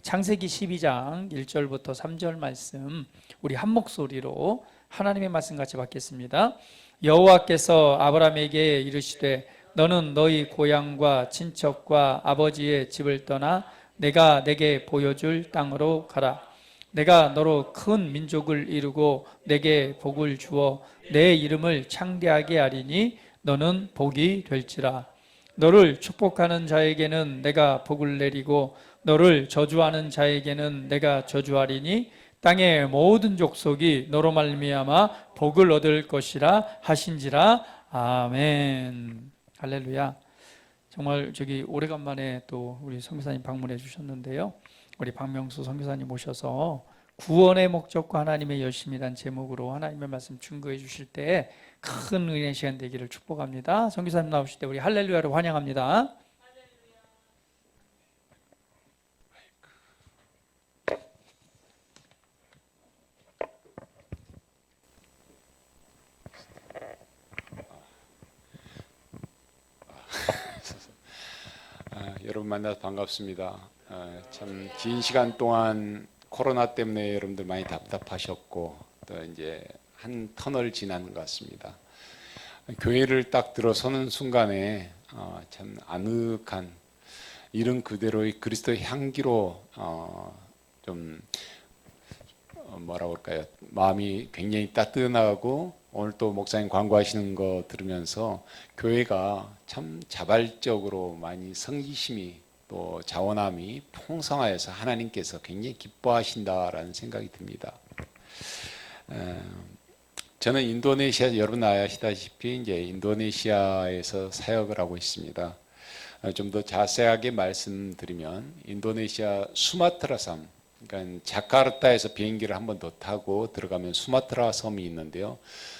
창세기 12장 1절부터 3절 말씀 우리 한 목소리로 하나님의 말씀 같이 받겠습니다. 여호와께서 아브라함에게 이르시되 너는 너희 고향과 친척과 아버지의 집을 떠나 내가 내게 보여줄 땅으로 가라. 내가 너로 큰 민족을 이루고 내게 복을 주어 내 이름을 창대하게 하리니 너는 복이 될지라. 너를 축복하는 자에게는 내가 복을 내리고 너를 저주하는 자에게는 내가 저주하리니 땅의 모든 족속이 너로 말미암아 복을 얻을 것이라 하신지라. 아멘. 할렐루야. 정말 오래간만에 또 우리 선교사님 방문해 주셨는데요. 우리 박명수 선교사님 모셔서 구원의 목적과 하나님의 열심이란 제목으로 하나님의 말씀 증거해 주실 때 큰 은혜의 시간 되기를 축복합니다. 선교사님 나오실 때 우리 할렐루야로 환영합니다. 여러분 만나서 반갑습니다. 참 긴 시간 동안 코로나 때문에 여러분들 많이 답답하셨고 또 이제 한 터널 지난 것 같습니다. 교회를 딱 들어서는 순간에 참 아늑한 이름 그대로의 그리스도의 향기로 좀 뭐라고 할까요? 마음이 굉장히 따뜻하고 오늘 또 목사님 광고하시는 거 들으면서 교회가 참 자발적으로 많이 성기심이 또 자원함이 풍성하여서 하나님께서 굉장히 기뻐하신다라는 생각이 듭니다. 저는 인도네시아, 여러분 아시다시피 이제 인도네시아에서 사역을 하고 있습니다. 좀 더 자세하게 말씀드리면 인도네시아 수마트라 섬, 그러니까 자카르타에서 비행기를 한 번 더 타고 들어가면 수마트라 섬이 있는데요.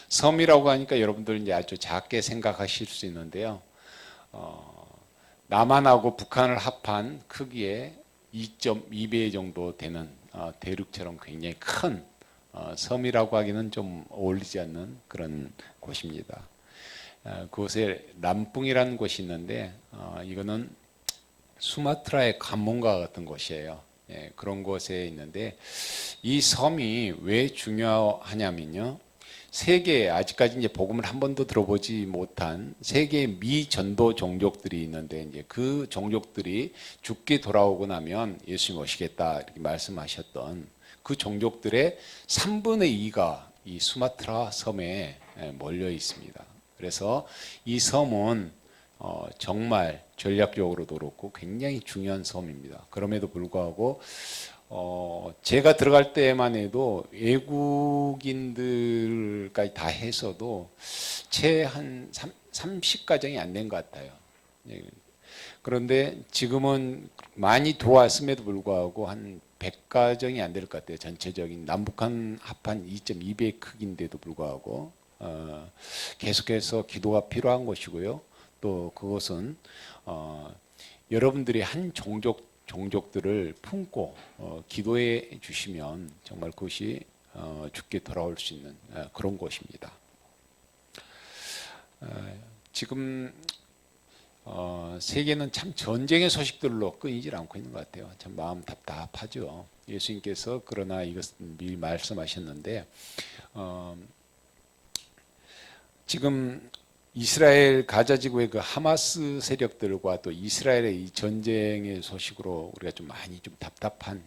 섬이라고 하니까 여러분들 이제 아주 작게 생각하실 수 있는데요. 남한하고 북한을 합한 크기의 2.2배 정도 되는 대륙처럼 굉장히 큰 섬이라고 하기는 좀 어울리지 않는 그런 곳입니다. 그곳에 람뿡이라는 곳이 있는데 이거는 수마트라의 관문과 같은 곳이에요. 그런 곳에 있는데 이 섬이 왜 중요하냐면요. 세계에 아직까지 이제 복음을 한 번도 들어보지 못한 세계의 미전도 종족들이 있는데 이제 그 종족들이 죽게 돌아오고 나면 예수님 오시겠다 이렇게 말씀하셨던 그 종족들의 3분의 2가 이 수마트라 섬에 몰려 있습니다. 그래서 이 섬은 정말 전략적으로도 그렇고 굉장히 중요한 섬입니다. 그럼에도 불구하고 제가 들어갈 때만 해도 외국인들까지 다 해서도 채 한 30가정이 안 된 것 같아요. 그런데 지금은 많이 들어왔음에도 불구하고 한 100가정이 안 될 것 같아요. 전체적인 남북한 합한 2.2배 크기인데도 불구하고 계속해서 기도가 필요한 것이고요. 또 그것은 여러분들이 한 종족들을 품고 기도해 주시면 정말 그것이 죽게 돌아올 수 있는 그런 곳입니다. 지금 세계는 참 전쟁의 소식들로 끊이질 않고 있는 것 같아요. 참 마음 답답하죠. 예수님께서 그러나 이것은 미리 말씀하셨는데 지금 이스라엘 가자지구의 그 하마스 세력들과 또 이스라엘의 이 전쟁의 소식으로 우리가 좀 많이 좀 답답한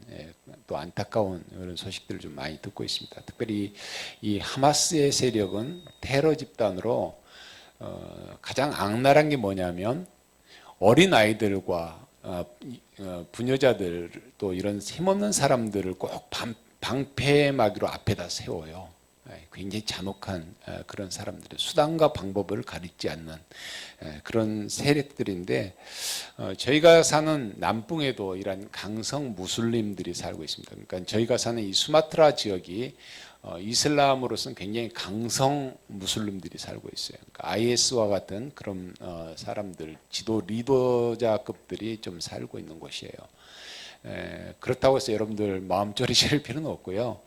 또 안타까운 그런 소식들을 좀 많이 듣고 있습니다. 특별히 이 하마스의 세력은 테러 집단으로 가장 악랄한 게 뭐냐면 어린 아이들과 부녀자들 또 이런 힘없는 사람들을 꼭 방패막이로 앞에다 세워요. 굉장히 잔혹한 그런 사람들의 수단과 방법을 가리지 않는 그런 세력들인데 저희가 사는 남풍에도 이런 강성 무슬림들이 살고 있습니다. 그러니까 저희가 사는 이 수마트라 지역이 이슬람으로서는 굉장히 강성 무슬림들이 살고 있어요. 그러니까 IS와 같은 그런 사람들, 지도 리더자급들이 좀 살고 있는 곳이에요. 그렇다고 해서 여러분들 마음 졸이실 필요는 없고요.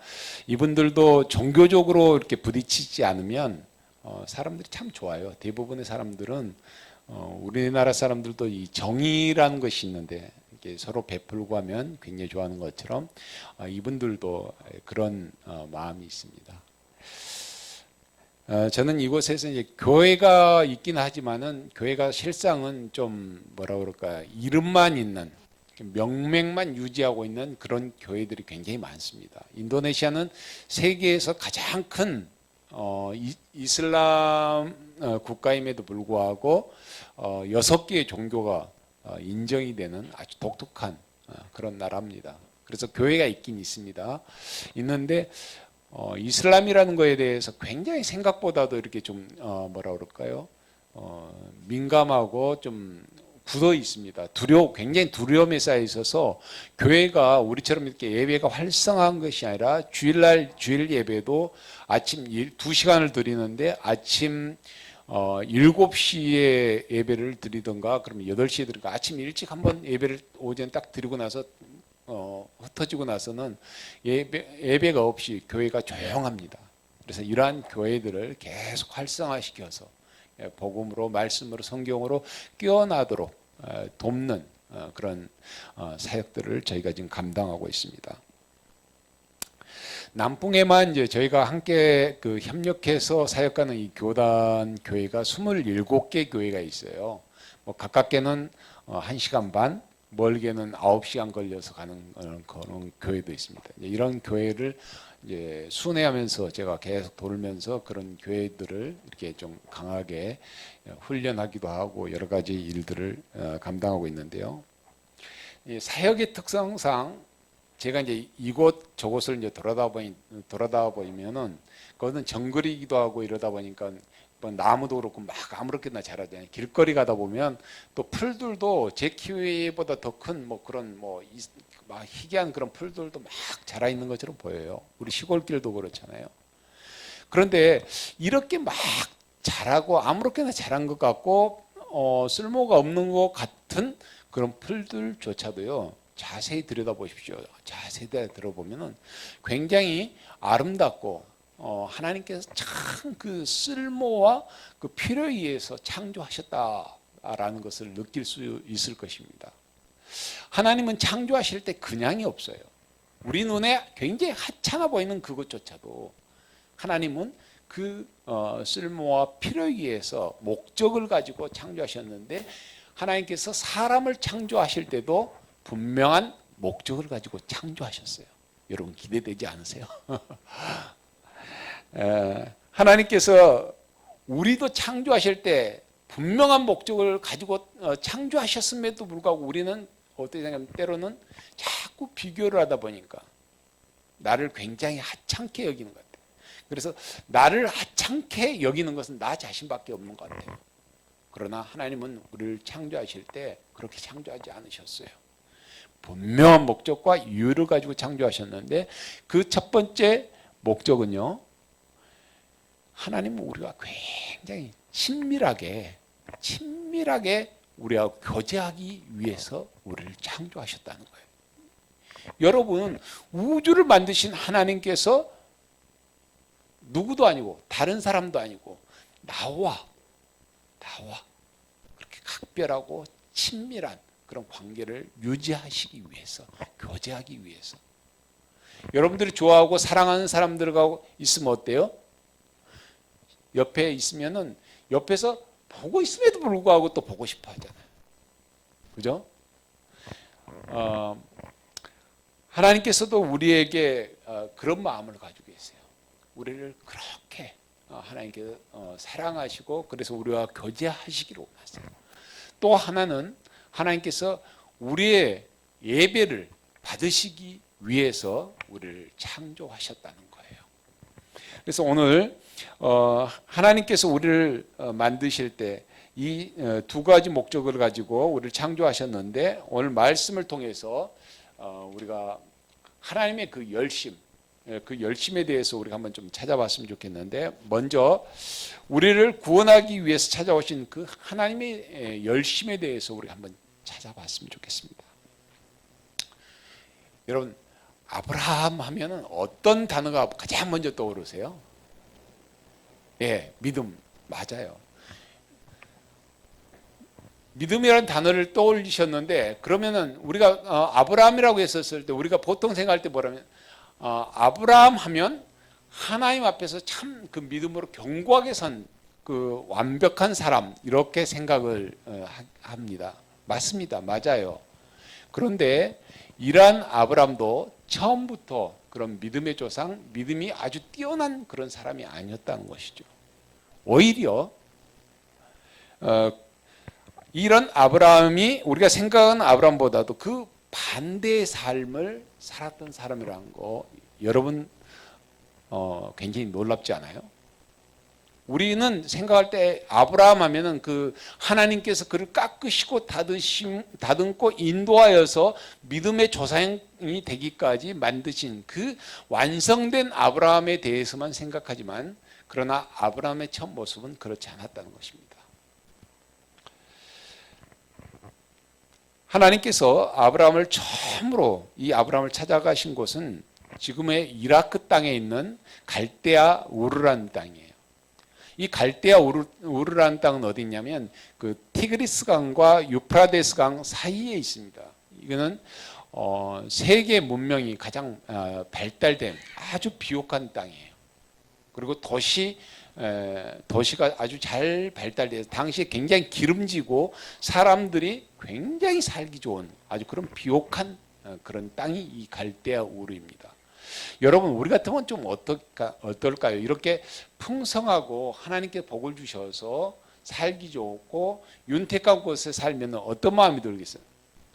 이분들도 종교적으로 이렇게 부딪히지 않으면 사람들이 참 좋아요. 대부분의 사람들은 우리나라 사람들도 이 정의라는 것이 있는데 이렇게 서로 베풀고 하면 굉장히 좋아하는 것처럼 이분들도 그런 마음이 있습니다. 저는 이곳에서 이제 교회가 있긴 하지만은 교회가 실상은 좀 뭐라 그럴까 이름만 있는 명맥만 유지하고 있는 그런 교회들이 굉장히 많습니다. 인도네시아는 세계에서 가장 큰 이슬람 국가임에도 불구하고 6개의 종교가 인정이 되는 아주 독특한 그런 나라입니다. 그래서 교회가 있긴 있습니다. 있는데 이슬람이라는 거에 대해서 굉장히 생각보다도 이렇게 좀 뭐라 그럴까요? 민감하고 좀 굳어 있습니다. 굉장히 두려움에 쌓여 있어서 교회가 우리처럼 이렇게 예배가 활성화한 것이 아니라 주일 예배도 아침 2시간을 드리는데 아침 7시에 예배를 드리던가 그러면 8시에 드리던가 아침 일찍 한번 예배를 오전 딱 드리고 나서 흩어지고 나서는 예배가 없이 교회가 조용합니다. 그래서 이러한 교회들을 계속 활성화시켜서 복음으로 말씀으로 성경으로 깨어나도록 돕는 그런 사역들을 저희가 지금 감당하고 있습니다. 남풍에만 이제 저희가 함께 협력해서 사역하는 이 교단 교회가 27개 교회가 있어요. 뭐 가깝게는 1시간 반, 멀게는 9시간 걸려서 가는 그런 교회도 있습니다. 이런 교회를 이제 순회하면서 제가 계속 돌면서 그런 교회들을 이렇게 좀 강하게 훈련하기도 하고 여러 가지 일들을 감당하고 있는데요. 이 사역의 특성상 제가 이제 이곳 저곳을 이제 돌아다 보면은 그거는 정글이기도 하고 이러다 보니까 뭐 나무도 그렇고 막 아무렇게나 자라잖아요. 길거리 가다 보면 또 풀들도 제 키위보다 더 큰 뭐 그런 막 희귀한 그런 풀들도 막 자라 있는 것처럼 보여요. 우리 시골길도 그렇잖아요. 그런데 이렇게 막 자라고 아무렇게나 자란 것 같고 쓸모가 없는 것 같은 그런 풀들조차도요. 자세히 들여다보십시오. 자세히 들어보면은 굉장히 아름답고 하나님께서 참 그 쓸모와 그 필요에 의해서 창조하셨다라는 것을 느낄 수 있을 것입니다. 하나님은 창조하실 때 그냥이 없어요. 우리 눈에 굉장히 하찮아 보이는 그것조차도 하나님은 그 쓸모와 필요에 의해서 목적을 가지고 창조하셨는데 하나님께서 사람을 창조하실 때도 분명한 목적을 가지고 창조하셨어요. 여러분 기대되지 않으세요? 하나님께서 우리도 창조하실 때 분명한 목적을 가지고 창조하셨음에도 불구하고 우리는 어떻게 생각하면 때로는 자꾸 비교를 하다 보니까 나를 굉장히 하찮게 여기는 것 같아요. 그래서 나를 하찮게 여기는 것은 나 자신밖에 없는 것 같아요. 그러나 하나님은 우리를 창조하실 때 그렇게 창조하지 않으셨어요. 분명한 목적과 이유를 가지고 창조하셨는데 그 첫 번째 목적은요. 하나님은 우리가 굉장히 친밀하게 우리와 교제하기 위해서 우리를 창조하셨다는 거예요. 여러분 우주를 만드신 하나님께서 누구도 아니고 다른 사람도 아니고 나와 그렇게 각별하고 친밀한 그런 관계를 유지하시기 위해서 교제하기 위해서 여러분들이 좋아하고 사랑하는 사람들과 있으면 어때요? 옆에 있으면은 옆에서 보고 있음에도 불구하고 또 보고 싶어 하잖아요. 그죠? 하나님께서도 우리에게 그런 마음을 가지고 계세요. 우리를 그렇게 하나님께서 사랑하시고 그래서 우리와 교제하시기를 원하세요. 또 하나는 하나님께서 우리의 예배를 받으시기 위해서 우리를 창조하셨다는 거예요. 그래서 오늘 하나님께서 우리를 만드실 때 이 두 가지 목적을 가지고 우리를 창조하셨는데 오늘 말씀을 통해서 우리가 하나님의 그 열심에 대해서 우리가 한번 좀 찾아봤으면 좋겠는데 먼저 우리를 구원하기 위해서 찾아오신 그 하나님의 열심에 대해서 우리가 한번 찾아봤으면 좋겠습니다. 여러분 아브라함 하면은 어떤 단어가 가장 먼저 떠오르세요? 예, 믿음 맞아요. 믿음이라는 단어를 떠올리셨는데 그러면은 우리가 아브라함이라고 했었을 때 우리가 보통 생각할 때 뭐라면 아브라함 하면 하나님 앞에서 참 그 믿음으로 견고하게 선 그 완벽한 사람 이렇게 생각을 합니다. 맞습니다. 맞아요. 그런데 이러한 아브라함도 처음부터 그런 믿음의 조상, 믿음이 아주 뛰어난 그런 사람이 아니었다는 것이죠. 오히려 이런 아브라함이 우리가 생각하는 아브라함보다도 그 반대의 삶을 살았던 사람이라는 거 여러분 굉장히 놀랍지 않아요? 우리는 생각할 때 아브라함 하면은 그 하나님께서 그를 깎으시고 다듬고 인도하여서 믿음의 조상이 되기까지 만드신 그 완성된 아브라함에 대해서만 생각하지만 그러나 아브라함의 첫 모습은 그렇지 않았다는 것입니다. 하나님께서 아브라함을 처음으로 이 아브라함을 찾아가신 곳은 지금의 이라크 땅에 있는 갈대아 우르라는 땅이에요. 이 갈대아 우르라는 땅은 어디 있냐면 그 티그리스 강과 유프라데스 강 사이에 있습니다. 이거는 세계 문명이 가장 발달된 아주 비옥한 땅이에요. 그리고 도시가 아주 잘 발달돼서 당시에 굉장히 기름지고 사람들이 굉장히 살기 좋은 아주 그런 비옥한 그런 땅이 이 갈대아 우르입니다. 여러분 우리 같으면 좀 어떨까요? 이렇게 풍성하고 하나님께 복을 주셔서 살기 좋고 윤택한 곳에 살면 어떤 마음이 들겠어요?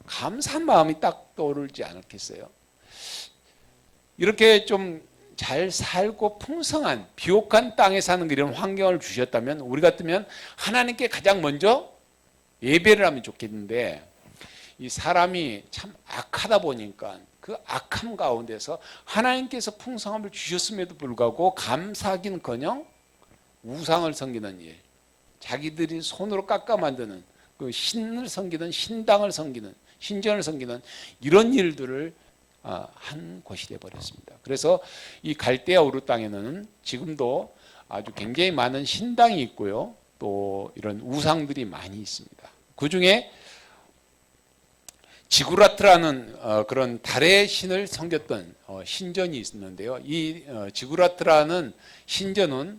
감사한 마음이 딱 떠오르지 않겠어요? 이렇게 좀 잘 살고 풍성한 비옥한 땅에 사는 이런 환경을 주셨다면 우리 같으면 하나님께 가장 먼저 예배를 하면 좋겠는데 이 사람이 참 악하다 보니까 그 악함 가운데서 하나님께서 풍성함을 주셨음에도 불구하고 감사하기는커녕 우상을 섬기는 일, 자기들이 손으로 깎아 만드는 그 신을 섬기는 신당을 섬기는 신전을 섬기는 이런 일들을 한 곳이 되어버렸습니다. 그래서 이 갈대아 우르 땅에는 지금도 아주 굉장히 많은 신당이 있고요, 또 이런 우상들이 많이 있습니다. 그 중에 지구라트라는 그런 달의 신을 섬겼던 신전이 있었는데요. 이 지구라트라는 신전은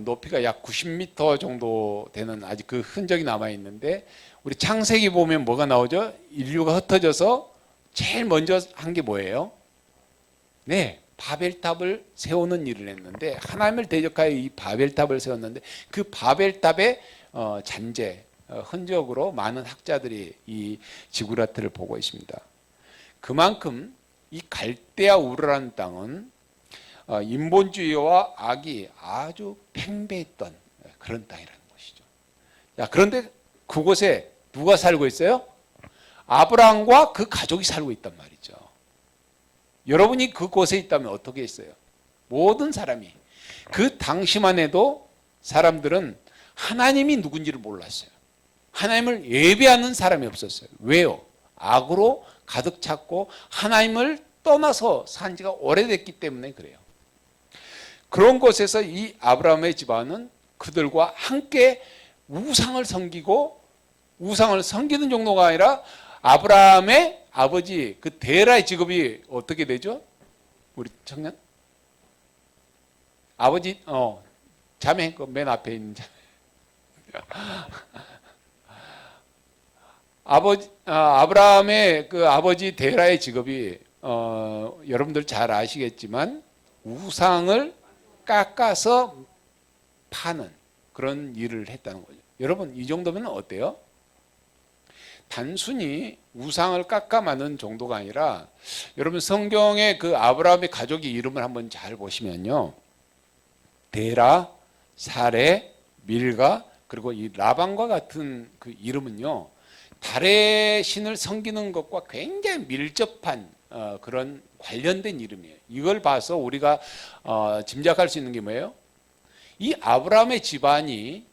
높이가 약 90m 정도 되는 아직 그 흔적이 남아 있는데 우리 창세기 보면 뭐가 나오죠? 인류가 흩어져서 제일 먼저 한 게 뭐예요? 네, 바벨탑을 세우는 일을 했는데 하나님을 대적하여 이 바벨탑을 세웠는데 그 바벨탑의 잔재 흔적으로 많은 학자들이 이 지구라트를 보고 있습니다. 그만큼 이 갈대아 우르라는 땅은 인본주의와 악이 아주 팽배했던 그런 땅이라는 것이죠. 자, 그런데 그곳에 누가 살고 있어요? 아브라함과 그 가족이 살고 있단 말이죠. 여러분이 그곳에 있다면 어떻게 했어요? 모든 사람이 그 당시만 해도 사람들은 하나님이 누군지를 몰랐어요. 하나님을 예배하는 사람이 없었어요. 왜요? 악으로 가득 찼고 하나님을 떠나서 산 지가 오래됐기 때문에 그래요. 그런 곳에서 이 아브라함의 집안은 그들과 함께 우상을 섬기고 우상을 섬기는 정도가 아니라 아브라함의 아버지 그 데라의 직업이 어떻게 되죠? 우리 청년? 아버지 자매 그 맨 앞에 있는 자매. 아브라함의 그 아버지 데라의 직업이 여러분들 잘 아시겠지만 우상을 깎아서 파는 그런 일을 했다는 거죠. 여러분 이 정도면 어때요? 단순히 우상을 깎아 만든 정도가 아니라 여러분 성경에 그 아브라함의 가족의 이름을 한번 잘 보시면요. 데라, 사레, 밀가 그리고 이 라반과 같은 그 이름은요. 달의 신을 섬기는 것과 굉장히 밀접한 그런 관련된 이름이에요. 이걸 봐서 우리가 짐작할 수 있는 게 뭐예요? 이 아브라함의 집안이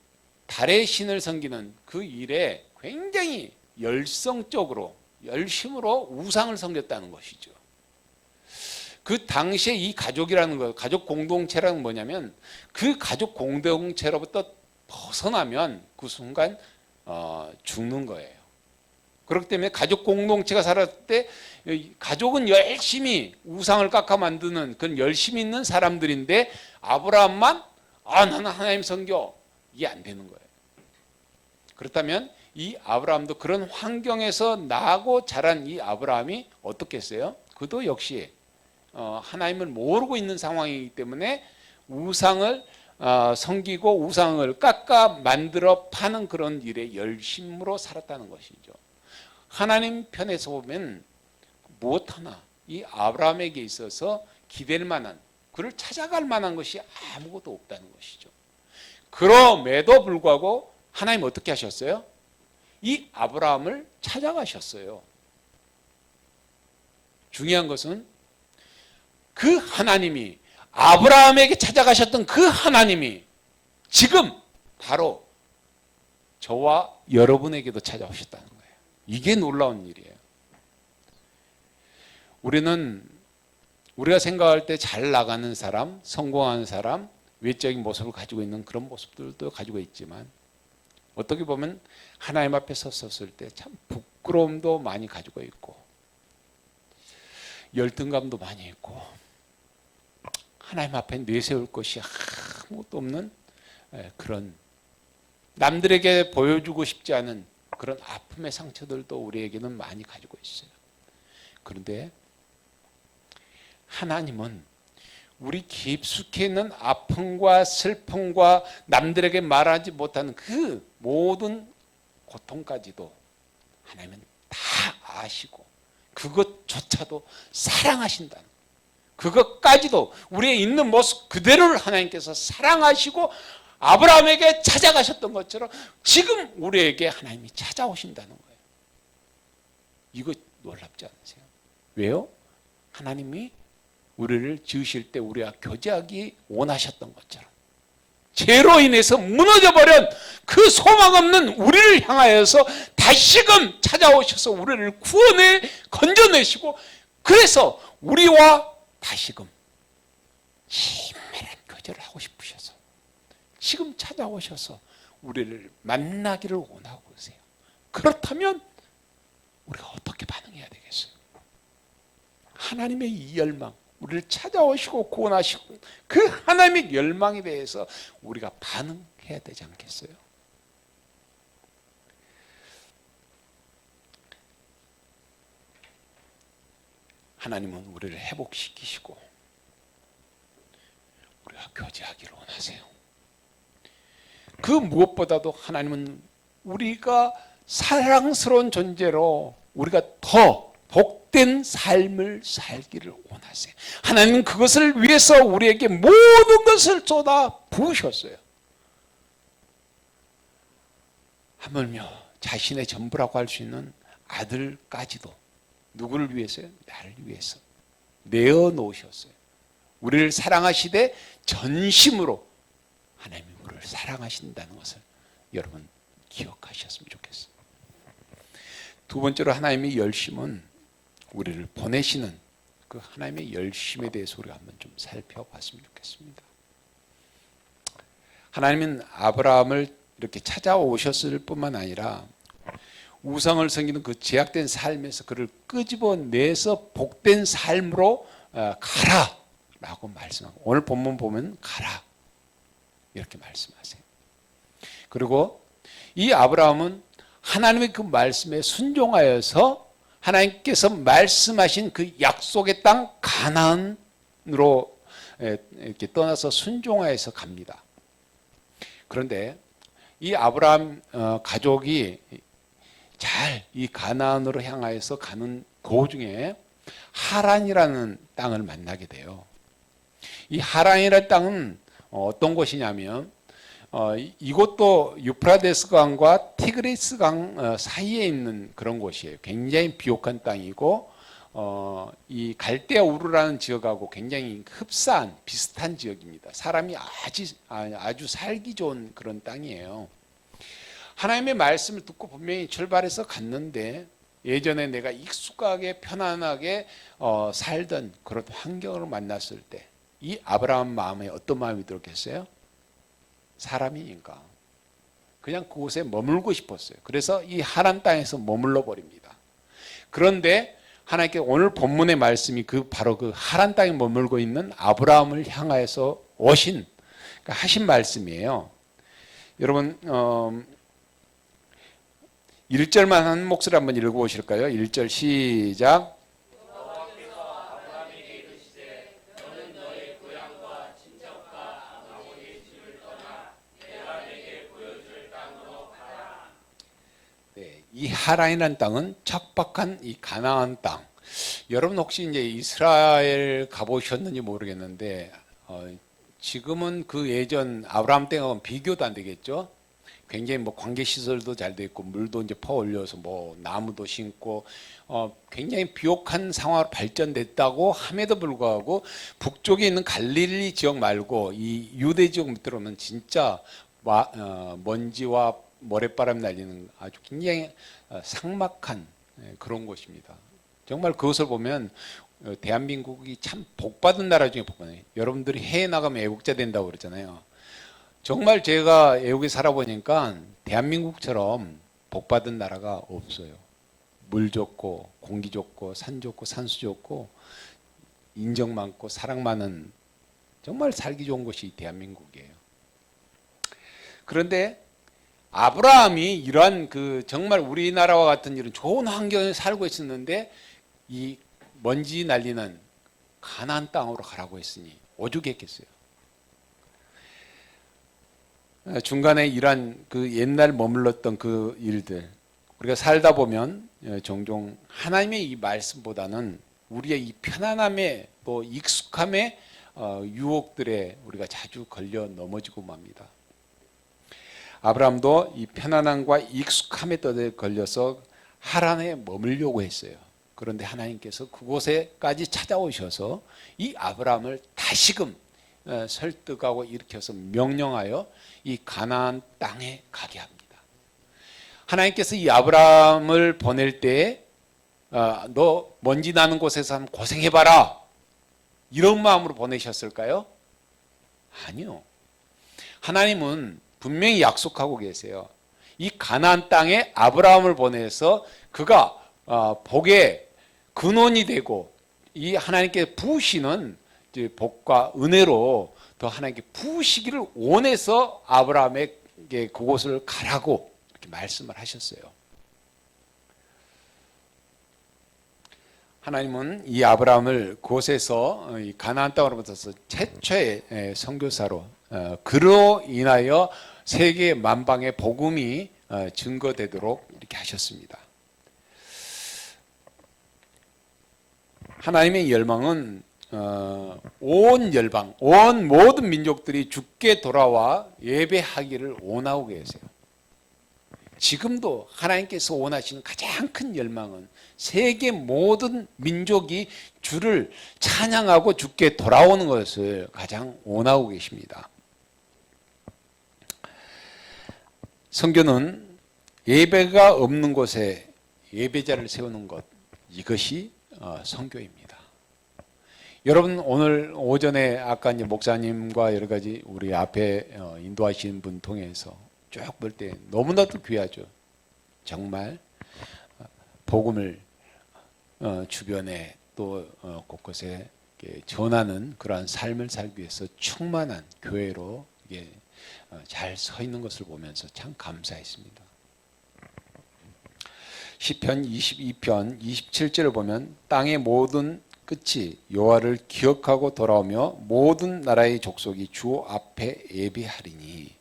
달의 신을 섬기는 그 일에 굉장히 열성적으로 열심으로 우상을 섬겼다는 것이죠. 그 당시에 이 가족이라는 거, 가족 공동체라는 뭐냐면 그 가족 공동체로부터 벗어나면 그 순간 죽는 거예요. 그렇기 때문에 가족 공동체가 살았을 때 가족은 열심히 우상을 깎아 만드는 그런 열심히 있는 사람들인데 아브라함만 나는 하나님 섬겨, 이게 안 되는 거예요. 그렇다면 이 아브라함도 그런 환경에서 나고 자란 이 아브라함이 어떻겠어요? 그도 역시 하나님을 모르고 있는 상황이기 때문에 우상을 섬기고 우상을 깎아 만들어 파는 그런 일에 열심으로 살았다는 것이죠. 하나님 편에서 보면 무엇 하나 이 아브라함에게 있어서 기댈 만한, 그를 찾아갈 만한 것이 아무것도 없다는 것이죠. 그럼에도 불구하고 하나님 어떻게 하셨어요? 이 아브라함을 찾아가셨어요. 중요한 것은 그 하나님이, 아브라함에게 찾아가셨던 그 하나님이 지금 바로 저와 여러분에게도 찾아오셨다는 거예요. 이게 놀라운 일이에요. 우리가 생각할 때 잘 나가는 사람, 성공하는 사람, 외적인 모습을 가지고 있는 그런 모습들도 가지고 있지만 어떻게 보면 하나님 앞에 섰을 때 참 부끄러움도 많이 가지고 있고 열등감도 많이 있고 하나님 앞에 내세울 것이 아무것도 없는 그런, 남들에게 보여주고 싶지 않은 그런 아픔의 상처들도 우리에게는 많이 가지고 있어요. 그런데 하나님은 우리 깊숙이 있는 아픔과 슬픔과 남들에게 말하지 못하는 그 모든 고통까지도 하나님은 다 아시고 그것조차도 사랑하신다는, 그것까지도 우리의 있는 모습 그대로를 하나님께서 사랑하시고 아브라함에게 찾아가셨던 것처럼 지금 우리에게 하나님이 찾아오신다는 거예요. 이거 놀랍지 않으세요? 왜요? 하나님이 우리를 지으실 때 우리와 교제하기 원하셨던 것처럼 죄로 인해서 무너져버린 그 소망 없는 우리를 향하여서 다시금 찾아오셔서 우리를 구원해 건져내시고, 그래서 우리와 다시금 친밀한 교제를 하고 싶으셔서 지금 찾아오셔서 우리를 만나기를 원하고 계세요. 그렇다면 우리가 어떻게 반응해야 되겠어요? 하나님의 이 열망, 우리를 찾아오시고 구원하시고 그 하나님의 열망에 대해서 우리가 반응해야 되지 않겠어요? 하나님은 우리를 회복시키시고 우리가 교제하기를 원하세요. 그 무엇보다도 하나님은 우리가 사랑스러운 존재로 우리가 더 복된 삶을 살기를 원하세요. 하나님은 그것을 위해서 우리에게 모든 것을 쏟아 부으셨어요. 하물며 자신의 전부라고 할 수 있는 아들까지도 누구를 위해서요? 나를 위해서 내어놓으셨어요. 우리를 사랑하시되 전심으로 하나님이 우리를 사랑하신다는 것을 여러분 기억하셨으면 좋겠어요. 두 번째로 하나님의 열심은 우리를 보내시는 그 하나님의 열심에 대해서 우리가 한번 좀 살펴봤으면 좋겠습니다. 하나님은 아브라함을 이렇게 찾아오셨을 뿐만 아니라 우상을 섬기는 그 제약된 삶에서 그를 끄집어내서 복된 삶으로 가라라고 말씀하고, 오늘 본문 보면 가라 이렇게 말씀하세요. 그리고 이 아브라함은 하나님의 그 말씀에 순종하여서 하나님께서 말씀하신 그 약속의 땅 가나안으로 이렇게 떠나서 순종하여서 갑니다. 그런데 이 아브라함 가족이 잘 이 가나안으로 향하여서 가는 도중에 하란이라는 땅을 만나게 돼요. 이 하란이라는 땅은 어떤 곳이냐면 이곳도 유프라데스 강과 티그리스 강 사이에 있는 그런 곳이에요. 굉장히 비옥한 땅이고 이 갈대아 우르라는 지역하고 굉장히 흡사한 비슷한 지역입니다. 사람이 아주 살기 좋은 그런 땅이에요. 하나님의 말씀을 듣고 분명히 출발해서 갔는데 예전에 내가 익숙하게 편안하게 살던 그런 환경을 만났을 때 이 아브라함 마음에 어떤 마음이 들었겠어요? 사람이니까 그냥 그곳에 머물고 싶었어요. 그래서 이 하란 땅에서 머물러 버립니다. 그런데 하나님께 오늘 본문의 말씀이 바로 그 하란 땅에 머물고 있는 아브라함을 향하여서 오신 그러니까 하신 말씀이에요. 여러분 1절만 한 목소리 한번 읽어보실까요? 1절 시작. 네, 이 하란이라는 땅은 척박한 이 가나안 땅. 여러분 혹시 이제 이스라엘 가보셨는지 모르겠는데 지금은 그 예전 아브라함 때하고는 비교도 안 되겠죠. 굉장히 뭐 관계 시설도 잘 돼 있고 물도 이제 퍼 올려서 뭐 나무도 심고 굉장히 비옥한 상황으로 발전됐다고 함에도 불구하고 북쪽에 있는 갈릴리 지역 말고 이 유대 지역 들어오면 진짜 먼지와 모래바람 날리는 아주 굉장히 삭막한 그런 곳입니다. 정말 그것을 보면 대한민국이 참 복받은 나라 중에 복받아요. 여러분들이 해외 나가면 애국자 된다고 그러잖아요. 정말 제가 애국에 살아보니까 대한민국처럼 복받은 나라가 없어요. 물 좋고 공기 좋고 산 좋고 산수 좋고 인정 많고 사랑 많은 정말 살기 좋은 곳이 대한민국이에요. 그런데 아브라함이 이러한 정말 우리나라와 같은 이런 좋은 환경에 살고 있었는데 이 먼지 날리는 가나안 땅으로 가라고 했으니 오죽했겠어요. 중간에 이러한 옛날 머물렀던 그 일들 우리가 살다 보면 종종 하나님의 이 말씀보다는 우리의 이 편안함에 또 익숙함에 유혹들에 우리가 자주 걸려 넘어지고 맙니다. 아브라함도 이 편안함과 익숙함에 걸려서 하란에 머물려고 했어요. 그런데 하나님께서 그곳에까지 찾아오셔서 이 아브라함을 다시금 설득하고 일으켜서 명령하여 이 가나안 땅에 가게 합니다. 하나님께서 이 아브라함을 보낼 때 너 먼지 나는 곳에서 한번 고생해봐라 이런 마음으로 보내셨을까요? 아니요. 하나님은 분명히 약속하고 계세요. 이 가나안 땅에 아브라함을 보내서 그가 복의 근원이 되고 이 하나님께 부으시는 복과 은혜로 더 하나님께 부으시기를 원해서 아브라함에게 그곳을 가라고 이렇게 말씀을 하셨어요. 하나님은 이 아브라함을 그곳에서 가나안 땅으로부터 최초의 선교사로 그로 인하여 세계 만방의 복음이 증거되도록 이렇게 하셨습니다. 하나님의 열망은 온 열방, 온 모든 민족들이 주께 돌아와 예배하기를 원하고 계세요. 지금도 하나님께서 원하시는 가장 큰 열망은 세계 모든 민족이 주를 찬양하고 주께 돌아오는 것을 가장 원하고 계십니다. 선교는 예배가 없는 곳에 예배자를 세우는 것, 이것이 선교입니다. 여러분 오늘 오전에 아까 이제 목사님과 여러 가지 우리 앞에 인도하시는 분 통해서 쭉 볼 때 너무나도 귀하죠. 정말 복음을 주변에 또 곳곳에 전하는 그러한 삶을 살기 위해서 충만한 교회로 잘 서 있는 것을 보면서 참 감사했습니다. 시편 22편 27절을 보면 땅의 모든 끝이 여호와를 기억하고 돌아오며 모든 나라의 족속이 주 앞에 예배하리니.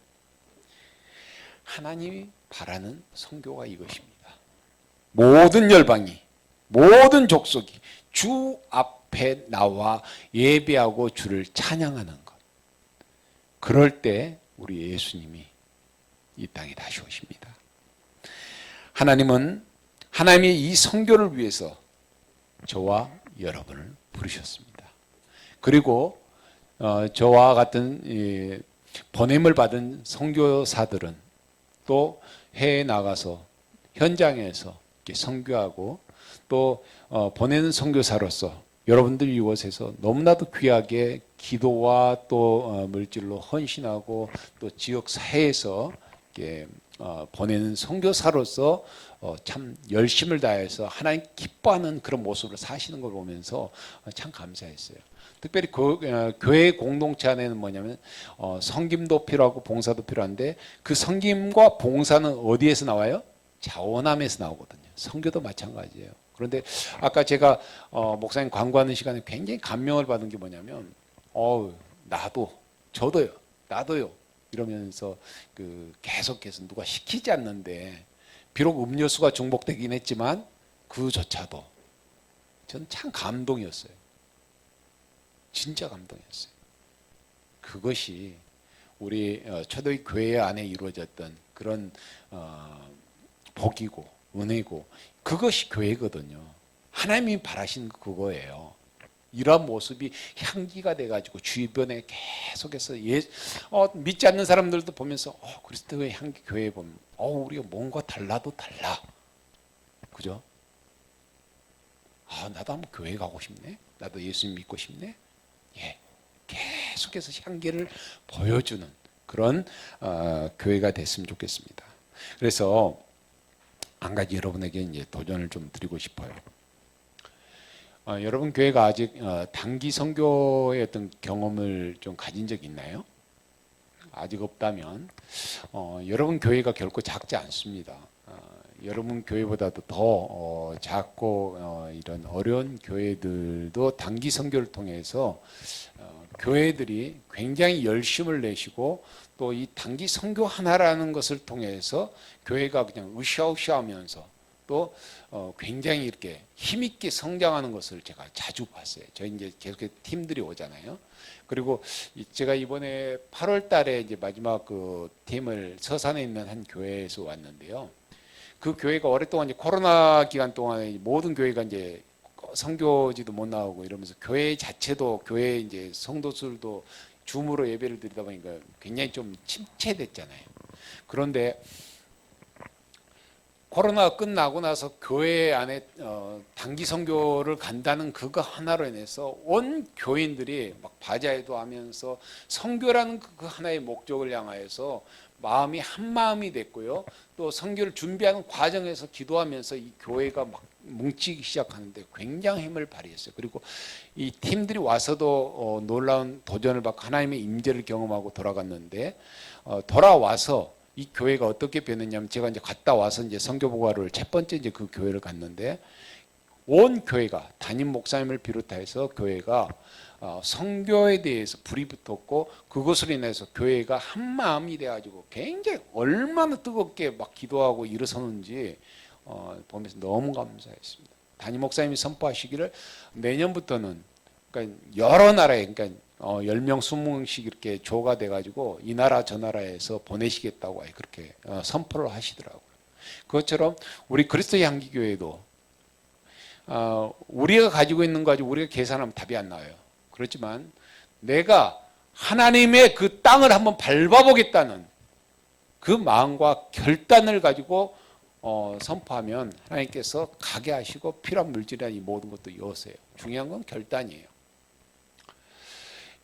하나님이 바라는 선교가 이것입니다. 모든 열방이 모든 족속이 주 앞에 나와 예배하고 주를 찬양하는 것. 그럴 때 우리 예수님이 이 땅에 다시 오십니다. 하나님은 하나님의 이 선교를 위해서 저와 여러분을 부르셨습니다. 그리고 저와 같은 보냄을 받은 선교사들은 또 해외에 나가서 현장에서 선교하고 또 보내는 선교사로서 여러분들 이곳에서 너무나도 귀하게 기도와 또 물질로 헌신하고 또 지역 사회에서 보내는 선교사로서 참 열심을 다해서 하나님 기뻐하는 그런 모습을 사시는 걸 보면서 참 감사했어요. 특별히 교회 공동체 안에는 뭐냐면 섬김도 필요하고 봉사도 필요한데 그 섬김과 봉사는 어디에서 나와요? 자원함에서 나오거든요. 선교도 마찬가지예요. 그런데 아까 제가 목사님 광고하는 시간에 굉장히 감명을 받은 게 뭐냐면 나도 저도요 나도요 이러면서 계속해서 누가 시키지 않는데 비록 음료수가 중복되긴 했지만 그조차도 저는 참 감동이었어요. 진짜 감동이었어요. 그것이 우리 초대교회 교회 안에 이루어졌던 그런 복이고 은혜고 그것이 교회거든요. 하나님이 바라신 그거예요. 이러한 모습이 향기가 돼가지고 주변에 계속해서 믿지 않는 사람들도 보면서 그리스도의 향기 교회에 보면 우리가 뭔가 달라도 달라. 그죠? 나도 한번 교회 가고 싶네. 나도 예수님 믿고 싶네. 예, 계속해서 향기를 보여주는 그런 교회가 됐으면 좋겠습니다. 그래서 한 가지 여러분에게 이제 도전을 좀 드리고 싶어요. 여러분 교회가 아직 단기 선교의 어떤 경험을 좀 가진 적 있나요? 아직 없다면 여러분 교회가 결코 작지 않습니다. 여러분 교회보다도 더 작고 이런 어려운 교회들도 단기 선교를 통해서 교회들이 굉장히 열심을 내시고 또 이 단기 선교 하나라는 것을 통해서 교회가 그냥 으쌰으쌰하면서 또 굉장히 이렇게 힘있게 성장하는 것을 제가 자주 봤어요. 저희 이제 계속 팀들이 오잖아요. 그리고 제가 이번에 8월 달에 이제 마지막 그 팀을 서산에 있는 한 교회에서 왔는데요. 그 교회가 오랫동안 이제 코로나 기간 동안에 모든 교회가 이제 선교지도 못 나오고 이러면서 교회 자체도 교회 이제 성도들도 줌으로 예배를 드리다 보니까 굉장히 좀 침체됐잖아요. 그런데 코로나가 끝나고 나서 교회 안에 단기 선교를 간다는 그거 하나로 인해서 온 교인들이 막 바자회도 하면서 선교라는 그 하나의 목적을 향하여서 마음이 한 마음이 됐고요. 또 선교를 준비하는 과정에서 기도하면서 이 교회가 막 뭉치기 시작하는데 굉장히 힘을 발휘했어요. 그리고 이 팀들이 와서도 놀라운 도전을 받고 하나님의 임재를 경험하고 돌아갔는데 돌아와서 이 교회가 어떻게 변했냐면 제가 이제 갔다 와서 이제 선교 보고를 첫 번째 이제 그 교회를 갔는데 온 교회가 담임 목사님을 비롯해서 교회가 선교에 대해서 불이 붙었고 그것으로 인해서 교회가 한 마음이 돼가지고 굉장히 얼마나 뜨겁게 막 기도하고 일어서는지 보면서 너무 감사했습니다. 담임 목사님이 선포하시기를 내년부터는 그러니까 여러 나라에 그러니까 10명, 20명씩 이렇게 조가 돼가지고 이 나라 저 나라에서 보내시겠다고 그렇게 선포를 하시더라고요. 그것처럼 우리 그리스도의 향기교회도 우리가 가지고 있는 거 가지고 우리가 계산하면 답이 안 나와요. 그렇지만 내가 하나님의 그 땅을 한번 밟아보겠다는 그 마음과 결단을 가지고 선포하면 하나님께서 가게 하시고 필요한 물질이나 이 모든 것도 이어서요. 중요한 건 결단이에요.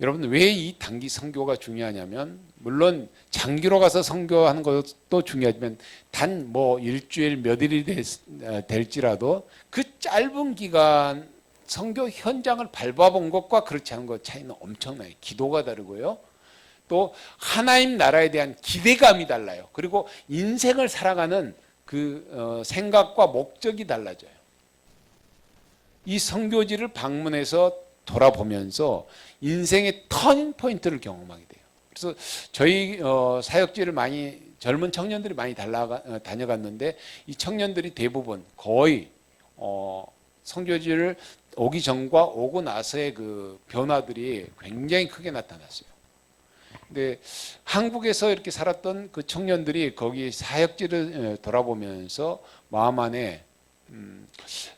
여러분 왜 이 단기 선교가 중요하냐면 물론 장기로 가서 선교하는 것도 중요하지만 단 뭐 일주일 몇 일이 될지라도 그 짧은 기간 선교 현장을 밟아본 것과 그렇지 않은 것 차이는 엄청나요. 기도가 다르고요. 또 하나님 나라에 대한 기대감이 달라요. 그리고 인생을 살아가는 그 생각과 목적이 달라져요. 이 선교지를 방문해서 돌아보면서 인생의 터닝 포인트를 경험하게 돼요. 그래서 저희 사역지를 많이 젊은 청년들이 많이 다녀갔는데 이 청년들이 대부분 거의 선교지를 오기 전과 오고 나서의 그 변화들이 굉장히 크게 나타났어요. 근데 한국에서 이렇게 살았던 그 청년들이 거기 사역지를 돌아보면서 마음 안에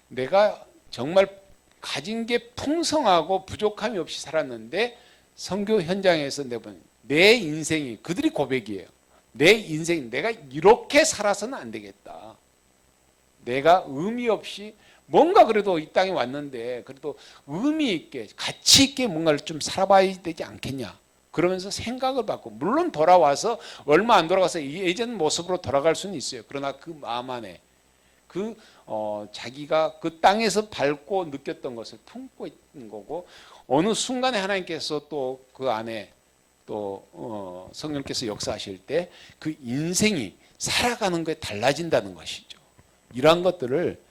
내가 정말 가진 게 풍성하고 부족함이 없이 살았는데 선교 현장에서 내 인생이 그들이 고백이에요. 내 인생 내가 이렇게 살아서는 안 되겠다. 내가 의미 없이 뭔가 그래도 이 땅에 왔는데 그래도 의미 있게 가치 있게 뭔가를 좀 살아봐야 되지 않겠냐. 그러면서 생각을 바꾸고, 물론 돌아와서 얼마 안 돌아가서 예전 모습으로 돌아갈 수는 있어요. 그러나 그 마음 안에 그 자기가 그 땅에서 밟고 느꼈던 것을 품고 있는 거고, 어느 순간에 하나님께서 또 그 안에 또 성령께서 역사하실 때 그 인생이 살아가는 거에 달라진다는 것이죠. 이러한 것들을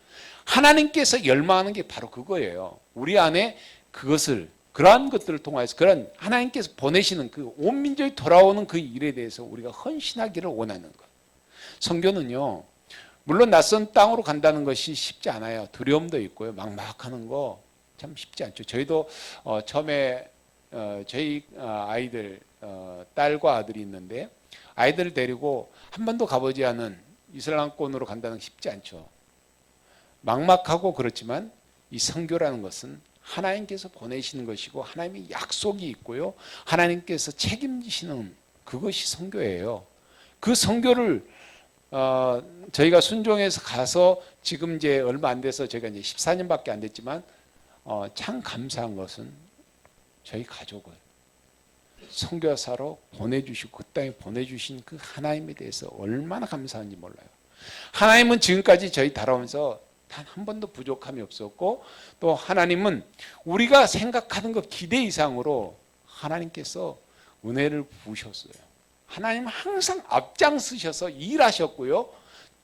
하나님께서 열망하는 게 바로 그거예요. 우리 안에 그것을, 그러한 것들을 통해서 그런 하나님께서 보내시는 그 온 민족이 돌아오는 그 일에 대해서 우리가 헌신하기를 원하는 것. 선교는요, 물론 낯선 땅으로 간다는 것이 쉽지 않아요. 두려움도 있고요. 막막하는 거 참 쉽지 않죠. 저희도 처음에 저희 아이들, 딸과 아들이 있는데, 아이들을 데리고 한 번도 가보지 않은 이슬람권으로 간다는 게 쉽지 않죠. 막막하고 그렇지만 이 선교라는 것은 하나님께서 보내시는 것이고 하나님의 약속이 있고요, 하나님께서 책임지시는 그것이 선교예요. 그 선교를 저희가 순종해서 가서 지금 이제 얼마 안 돼서 저희가 이제 14년밖에 안 됐지만 참 감사한 것은 저희 가족을 선교사로 보내주시고 그 땅에 보내주신 그 하나님에 대해서 얼마나 감사한지 몰라요. 하나님은 지금까지 저희 따라오면서 단 한 번도 부족함이 없었고, 또 하나님은 우리가 생각하는 것 기대 이상으로 하나님께서 은혜를 부으셨어요. 하나님은 항상 앞장서셔서 일하셨고요.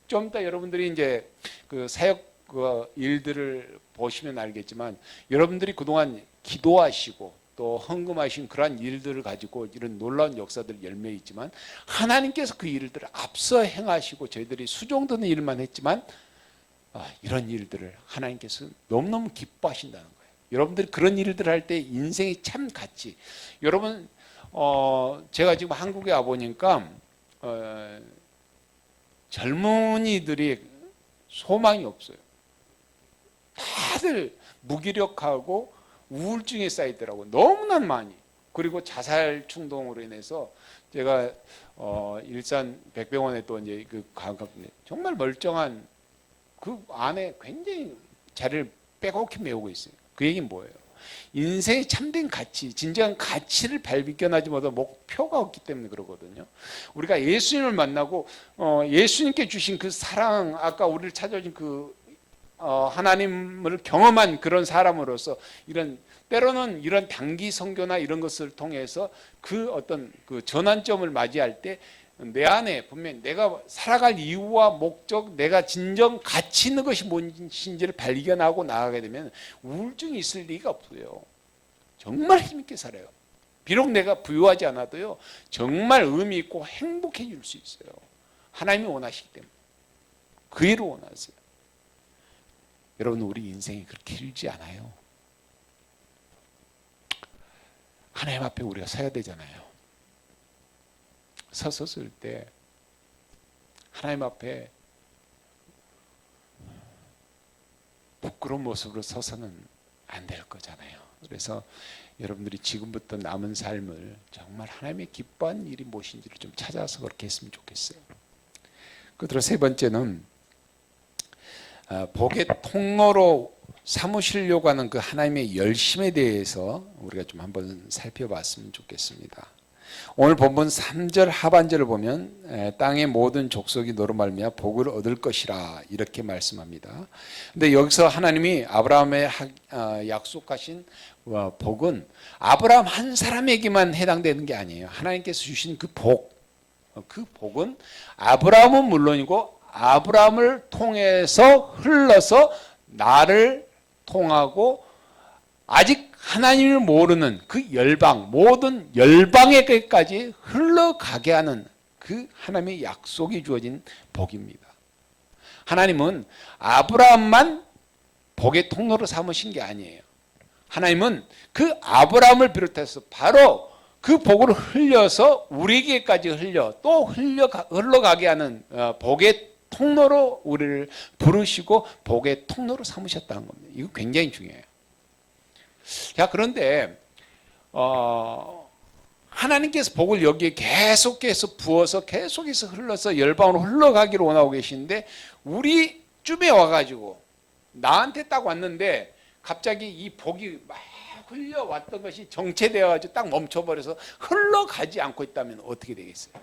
좀 이따 여러분들이 이제 그 사역 그 일들을 보시면 알겠지만, 여러분들이 그동안 기도하시고 또 헌금하신 그러한 일들을 가지고 이런 놀라운 역사들 열매 있지만, 하나님께서 그 일들을 앞서 행하시고 저희들이 수종드는 일만 했지만 이런 일들을 하나님께서 너무너무 기뻐하신다는 거예요. 여러분들이 그런 일들을 할 때 인생이 참 같이, 여러분 제가 지금 한국에 와보니까 젊은이들이 소망이 없어요. 다들 무기력하고 우울증에 쌓이더라고요. 너무나 많이. 그리고 자살 충동으로 인해서 제가 일산 백병원에 또 이제 그 정말 멀쩡한 그 안에 굉장히 자리를 빼곡히 메우고 있어요. 그 얘기는 뭐예요? 인생의 참된 가치, 진정한 가치를 발견하지 못한 목표가 없기 때문에 그러거든요. 우리가 예수님을 만나고 예수님께 주신 그 사랑, 아까 우리를 찾아준 그 하나님을 경험한 그런 사람으로서, 이런 때로는 이런 단기 선교나 이런 것을 통해서 그 어떤 그 전환점을 맞이할 때 내 안에 분명히 내가 살아갈 이유와 목적, 내가 진정 가치 있는 것이 무엇인지를 발견하고 나가게 되면 우울증이 있을 리가 없어요. 정말 힘있게 살아요. 비록 내가 부유하지 않아도요, 정말 의미 있고 행복해질 수 있어요. 하나님이 원하시기 때문에. 그 일을 원하세요. 여러분, 우리 인생이 그렇게 길지 않아요. 하나님 앞에 우리가 서야 되잖아요. 섰을 때 하나님 앞에 부끄러운 모습으로 서서는 안 될 거잖아요. 그래서 여러분들이 지금부터 남은 삶을 정말 하나님의 기뻐하는 일이 무엇인지를 좀 찾아서 그렇게 했으면 좋겠어요. 끝으로 세 번째는 복의 통로로 삼으시려고 하는 그 하나님의 열심에 대해서 우리가 좀 한번 살펴봤으면 좋겠습니다. 오늘 본문 3절 하반절을 보면 땅의 모든 족속이 너로 말미암아 복을 얻을 것이라 이렇게 말씀합니다. 근데 여기서 하나님이 아브라함에 약속하신 복은 아브라함 한 사람에게만 해당되는 게 아니에요. 하나님께서 주신 그 복은 아브라함은 물론이고 아브라함을 통해서 흘러서 나를 통하고 아직 하나님을 모르는 그 열방, 모든 열방에게까지 흘러가게 하는 그 하나님의 약속이 주어진 복입니다. 하나님은 아브라함만 복의 통로로 삼으신 게 아니에요. 하나님은 그 아브라함을 비롯해서 바로 그 복을 흘려서 우리에게까지 또 흘러가게 하는 복의 통로로 우리를 부르시고 복의 통로로 삼으셨다는 겁니다. 이거 굉장히 중요해요. 자, 그런데 하나님께서 복을 여기에 계속해서 부어서 계속해서 흘러서 열방으로 흘러가기를 원하고 계시는데, 우리 쯤에 와가지고 나한테 딱 왔는데 갑자기 이 복이 막 흘려왔던 것이 정체되어가지고 딱 멈춰버려서 흘러가지 않고 있다면 어떻게 되겠어요?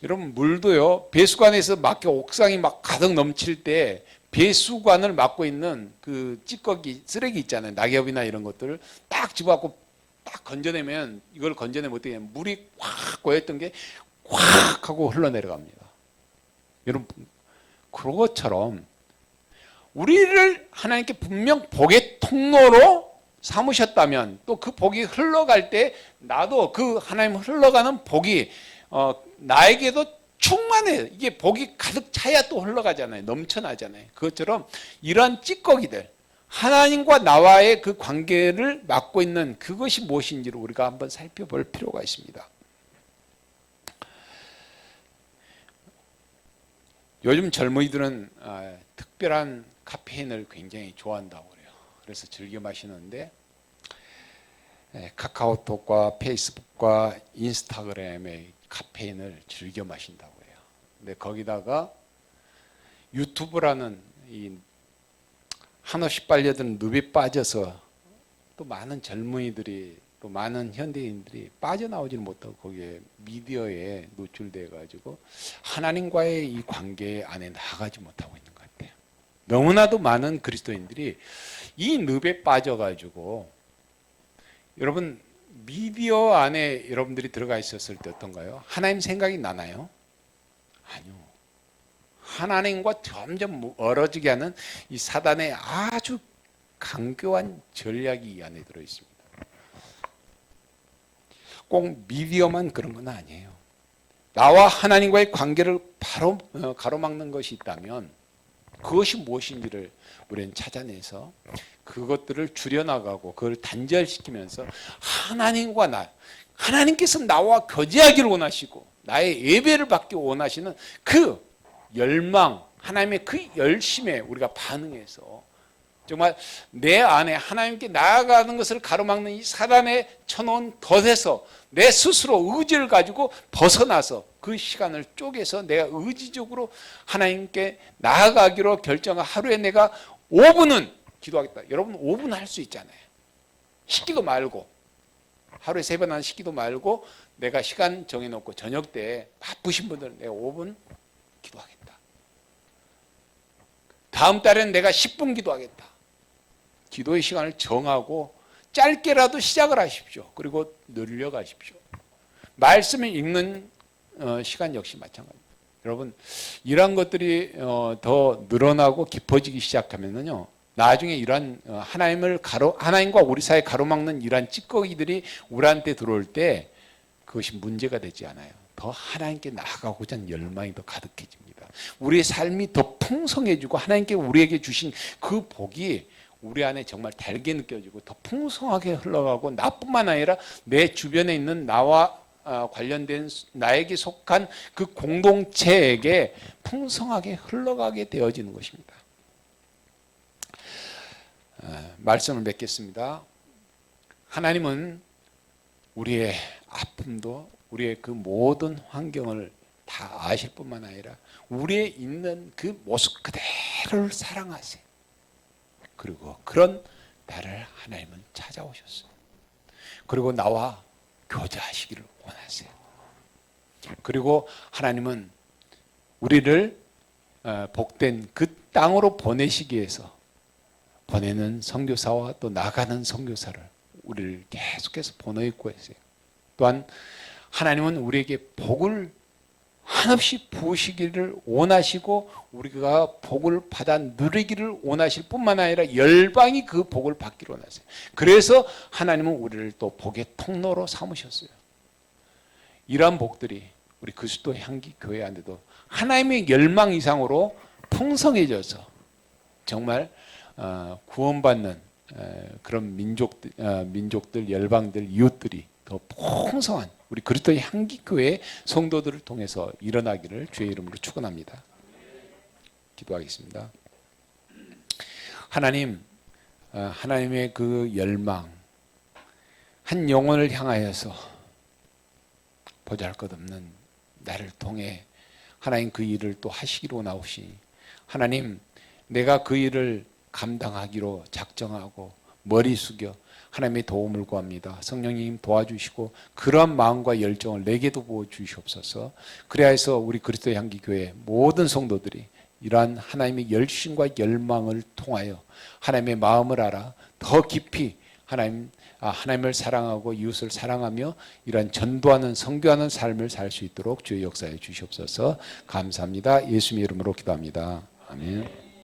여러분, 물도요, 배수관에서 막 옥상이 막 가득 넘칠 때 배수관을 막고 있는 그 찌꺼기, 쓰레기 있잖아요. 낙엽이나 이런 것들을 딱 집어갖고 딱 건져내면, 이걸 건져내면 어떻게 해요? 물이 확 고였던 게 확 하고 흘러내려갑니다. 여러분, 그것처럼 우리를 하나님께 분명 복의 통로로 삼으셨다면, 또 그 복이 흘러갈 때 나도 그 하나님 흘러가는 복이 나에게도 충만해요. 이게 복이 가득 차야 또 흘러가잖아요. 넘쳐나잖아요. 그것처럼 이러한 찌꺼기들, 하나님과 나와의 그 관계를 맡고 있는 그것이 무엇인지를 우리가 한번 살펴볼 필요가 있습니다. 요즘 젊은이들은 특별한 카페인을 굉장히 좋아한다고 그래요. 그래서 즐겨 마시는데, 카카오톡과 페이스북과 인스타그램의 카페인을 즐겨 마신다고 해요. 근데 거기다가 유튜브라는 이 한없이 빨려드는 늪에 빠져서 또 많은 젊은이들이, 또 많은 현대인들이 빠져나오지를 못하고 거기에 미디어에 노출돼 가지고 하나님과의 이 관계 안에 나가지 못하고 있는 것 같아요. 너무나도 많은 그리스도인들이 이 늪에 빠져 가지고, 여러분, 미디어 안에 여러분들이 들어가 있었을 때 어떤가요? 하나님 생각이 나나요? 아니요. 하나님과 점점 멀어지게 하는 이 사단의 아주 강교한 전략이 이 안에 들어 있습니다. 꼭 미디어만 그런 건 아니에요. 나와 하나님과의 관계를 바로 가로막는 것이 있다면 그것이 무엇인지를 우리는 찾아내서 그것들을 줄여나가고 그걸 단절시키면서 하나님과 하나님께서 나와 교제하기를 원하시고 나의 예배를 받기 원하시는 그 열망, 하나님의 그 열심에 우리가 반응해서 정말 내 안에 하나님께 나아가는 것을 가로막는 이 사단에 쳐놓은 덫에서 내 스스로 의지를 가지고 벗어나서 그 시간을 쪼개서 내가 의지적으로 하나님께 나아가기로 결정한 하루에 내가 5분은 기도하겠다. 여러분 5분 할 수 있잖아요. 시기도 말고, 하루에 3번 하는 시기도 말고 내가 시간 정해놓고 저녁 때 바쁘신 분들은 내가 5분 기도하겠다. 다음 달에는 내가 10분 기도하겠다. 기도의 시간을 정하고 짧게라도 시작을 하십시오. 그리고 늘려가십시오. 말씀을 읽는 시간 역시 마찬가지입니다. 여러분, 이러한 것들이 더 늘어나고 깊어지기 시작하면요, 나중에 이러한 하나님과 우리 사이에 가로막는 이러한 찌꺼기들이 우리한테 들어올 때 그것이 문제가 되지 않아요. 더 하나님께 나아가고자 하는 열망이 더 가득해집니다. 우리의 삶이 더 풍성해지고 하나님께 우리에게 주신 그 복이 우리 안에 정말 달게 느껴지고 더 풍성하게 흘러가고, 나뿐만 아니라 내 주변에 있는 나와 관련된 나에게 속한 그 공동체에게 풍성하게 흘러가게 되어지는 것입니다. 말씀을 맺겠습니다. 하나님은 우리의 아픔도, 우리의 그 모든 환경을 다 아실 뿐만 아니라 우리의 있는 그 모습 그대로를 사랑하세요. 그리고 그런 나를 하나님은 찾아오셨어요. 그리고 나와 교제하시기를 원하세요. 그리고 하나님은 우리를 복된 그 땅으로 보내시기 위해서 보내는 선교사와 또 나가는 선교사를 우리를 계속해서 보내고 계세요. 또한 하나님은 우리에게 복을 한없이 부으시기를 원하시고 우리가 복을 받아 누리기를 원하실 뿐만 아니라 열방이 그 복을 받기를 원하세요. 그래서 하나님은 우리를 또 복의 통로로 삼으셨어요. 이러한 복들이 우리 그리스도 향기 교회 안에도 하나님의 열망 이상으로 풍성해져서 정말 구원받는 그런 민족들, 열방들, 이웃들이 더 풍성한 우리 그리스도의 향기 교회 성도들을 통해서 일어나기를 주의 이름으로 축원합니다. 기도하겠습니다. 하나님, 하나님의 그 열망, 한 영혼을 향하여서 보잘것없는 나를 통해 하나님 그 일을 또 하시기로 원하오시니 하나님, 내가 그 일을 감당하기로 작정하고 머리 숙여 하나님의 도움을 구합니다. 성령님 도와주시고 그러한 마음과 열정을 내게도 부어주시옵소서. 그래야 해서 우리 그리스도 향기 교회 모든 성도들이 이러한 하나님의 열심과 열망을 통하여 하나님의 마음을 알아 더 깊이 하나님을 사랑하고 이웃을 사랑하며 이러한 전도하는 선교하는 삶을 살 수 있도록 주의 역사해 주시옵소서. 감사합니다. 예수님의 이름으로 기도합니다. 아멘.